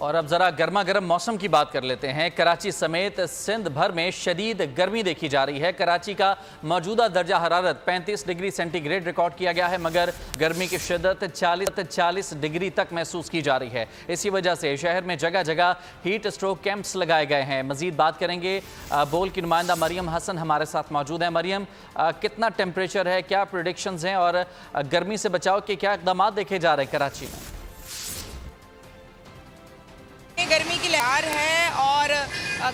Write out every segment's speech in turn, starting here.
और अब जरा गर्मा गर्म मौसम की बात कर लेते हैं। कराची समेत सिंध भर में शदीद गर्मी देखी जा रही है। कराची का मौजूदा दर्जा हरारत 35 डिग्री सेंटीग्रेड रिकॉर्ड किया गया है, मगर गर्मी की शिद्दत 40 डिग्री तक महसूस की जा रही है। इसी वजह से शहर में जगह जगह हीट स्ट्रोक कैंप्स लगाए गए हैं। मजीद बात करेंगे, बोल की नुमाइंदा मरियम हसन हमारे साथ मौजूद है। मरियम, कितना टेम्परेचर है, क्या प्रेडिक्शंस हैं और गर्मी से बचाव के क्या इकदाम देखे जा रहे हैं कराची में? गर्मी की लहर है और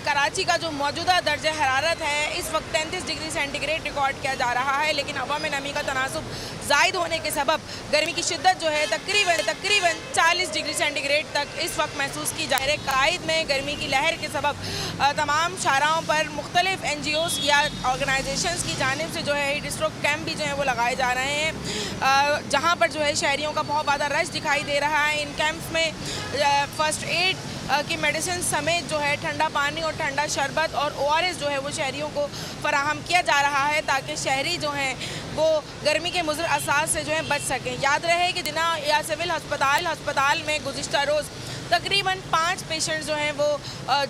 कराची का जो मौजूदा दर्जा हरारत है इस वक्त 33 डिग्री सेंटीग्रेड रिकॉर्ड किया जा रहा है, लेकिन हवा में नमी का तनासुब जायद होने के सबब गर्मी की शिद्दत जो है तकरीबन 40 डिग्री सेंटीग्रेड तक इस वक्त महसूस की जा रही है। कायद में गर्मी की लहर के सबब तमाम शाहराहों पर मुख्तलिफ NGOs या ऑर्गेनाइजेशंस की जानिब से जो है हीट स्ट्रोक कैंप भी जो है वो लगाए जा रहे हैं, जहाँ पर जो है शहरियों का बहुत ज़्यादा रश दिखाई दे रहा है। इन कैंप्स में फर्स्ट एड की मेडिसिन समेत जो है ठंडा पानी और ठंडा शरबत और ORS जो है वो शहरियों को फराहम किया जा रहा है, ताकि शहरी जो हैं वो गर्मी के मुज़र असर से जो है बच सकें। याद रहे कि जिना या सिविल अस्पताल में गुज़िश्ता रोज़ तकरीबन 5 पेशेंट जो हैं वो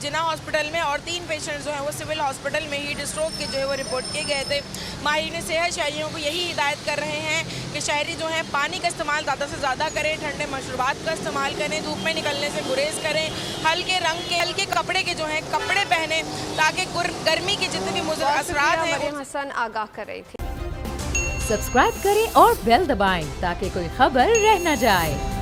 जिना हॉस्पिटल में और 3 पेशेंट जो हैं वो सिविल हॉस्पिटल में हीट स्ट्रोक के जो है वो रिपोर्ट किए गए थे। माहिरीन सेहत शहरियों को यही हिदायत कर रहे हैं कि शहरी जो हैं पानी का इस्तेमाल ज़्यादा से ज़्यादा करें, ठंडे मशरूबात का इस्तेमाल करें, धूप में निकलने से गुरेज करें, हल्के रंग के हल्के कपड़े के जो हैं कपड़े पहने, ताकि गर्मी के जितने भी मुज़र असरात हैं। मरियम हसन आगाह कर रही थी। सब्सक्राइब करें और बेल दबाएं ताकि कोई खबर रह न जाए।